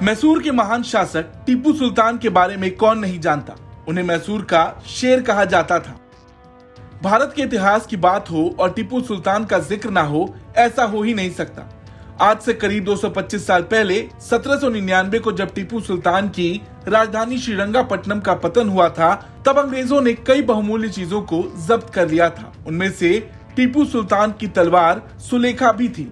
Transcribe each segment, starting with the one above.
मैसूर के महान शासक टीपू सुल्तान के बारे में कौन नहीं जानता। उन्हें मैसूर का शेर कहा जाता था। भारत के इतिहास की बात हो और टीपू सुल्तान का जिक्र ना हो, ऐसा हो ही नहीं सकता। आज से करीब 225 साल पहले 1799 को जब टीपू सुल्तान की राजधानी श्रीरंगपट्टनम का पतन हुआ था, तब अंग्रेजों ने कई बहुमूल्य चीजों को जब्त कर लिया था। उनमें से टीपू सुल्तान की तलवार सुलेखा भी थी,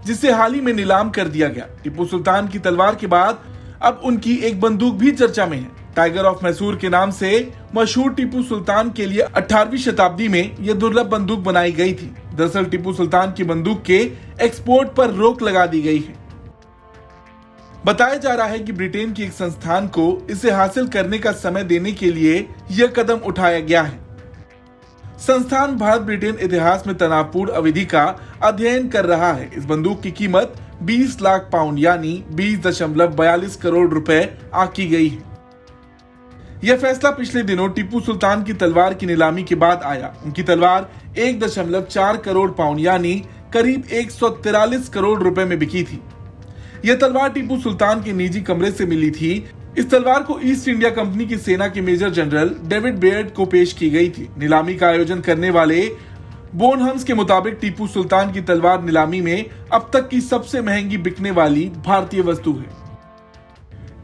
जिसे हाल ही में नीलाम कर दिया गया। टीपू सुल्तान की तलवार के बाद अब उनकी एक बंदूक भी चर्चा में है। टाइगर ऑफ मैसूर के नाम से मशहूर टीपू सुल्तान के लिए 18वीं शताब्दी में यह दुर्लभ बंदूक बनाई गई थी। दरअसल टीपू सुल्तान की बंदूक के एक्सपोर्ट पर रोक लगा दी गई है। बताया जा रहा है कि ब्रिटेन की एक संस्थान को इसे हासिल करने का समय देने के लिए यह कदम उठाया गया है। संस्थान भारत ब्रिटेन इतिहास में तनावपूर्ण अवधि का अध्ययन कर रहा है। इस बंदूक की कीमत 20 लाख पाउंड यानी 20.42 करोड़ रुपए आंकी गई है। यह फैसला पिछले दिनों टीपू सुल्तान की तलवार की नीलामी के बाद आया। उनकी तलवार 1.4 करोड़ पाउंड यानी करीब 143 करोड़ रुपए में बिकी थी। यह तलवार टीपू सुल्तान के निजी कमरे से मिली थी। इस तलवार को ईस्ट इंडिया कंपनी की सेना के मेजर जनरल डेविड बेयर्ड को पेश की गई थी। नीलामी का आयोजन करने वाले बोनहम्स के मुताबिक टीपू सुल्तान की तलवार नीलामी में अब तक की सबसे महंगी बिकने वाली भारतीय वस्तु है।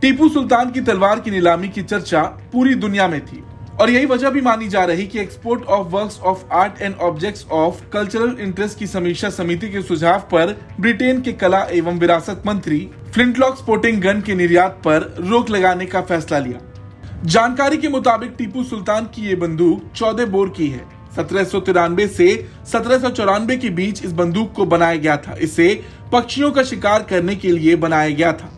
टीपू सुल्तान की तलवार की नीलामी की चर्चा पूरी दुनिया में थी और यही वजह भी मानी जा रही कि export of works of art and objects of cultural interest की समीक्षा समिति के सुझाव पर ब्रिटेन के कला एवं विरासत मंत्री फ्लिंटलॉक स्पोर्टिंग गन के निर्यात पर रोक लगाने का फैसला लिया। जानकारी के मुताबिक टीपू सुल्तान की ये बंदूक 14 बोर की है। 1793 से 1794 के बीच इस बंदूक को बनाया गया था। इसे पक्षियों का शिकार करने के लिए बनाया गया था।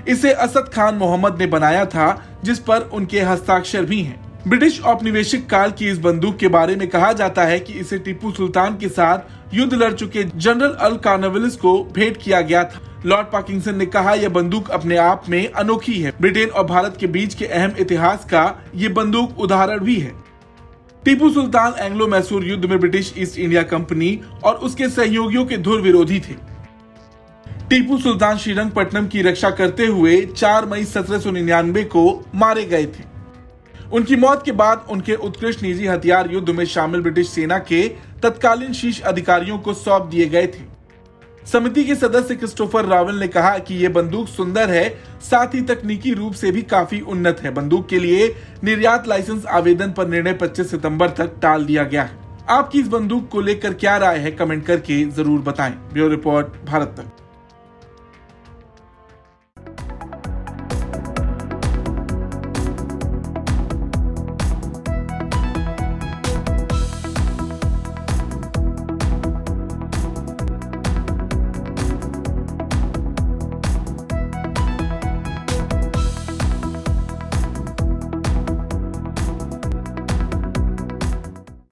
इसे असद खान मोहम्मद ने बनाया था, जिस पर उनके हस्ताक्षर भी हैं। ब्रिटिश औपनिवेशिक काल की इस बंदूक के बारे में कहा जाता है कि इसे टीपू सुल्तान के साथ युद्ध लड़ चुके जनरल अल कॉर्नवालिस को भेंट किया गया था। लॉर्ड पार्किंसन ने कहा, यह बंदूक अपने आप में अनोखी है। ब्रिटेन और भारत के बीच के अहम इतिहास का ये बंदूक उदाहरण भी है। टीपू सुल्तान एंग्लो मैसूर युद्ध में ब्रिटिश ईस्ट इंडिया कंपनी और उसके सहयोगियों के धुर विरोधी थे। टीपू सुल्तान श्रीरंगपट्टनम की रक्षा करते हुए 4 मई 1799 को मारे गए थे। उनकी मौत के बाद उनके उत्कृष्ट निजी हथियार युद्ध में शामिल ब्रिटिश सेना के तत्कालीन शीर्ष अधिकारियों को सौंप दिए गए थे। समिति के सदस्य क्रिस्टोफर रावल ने कहा कि यह बंदूक सुंदर है, साथ ही तकनीकी रूप से भी काफी उन्नत है। बंदूक के लिए निर्यात लाइसेंस आवेदन पर निर्णय 25 सितंबर तक टाल दिया गया है। आपकी इस बंदूक को लेकर क्या राय है, कमेंट करके जरूर बताएं। ब्यूरो रिपोर्ट, भारत तक।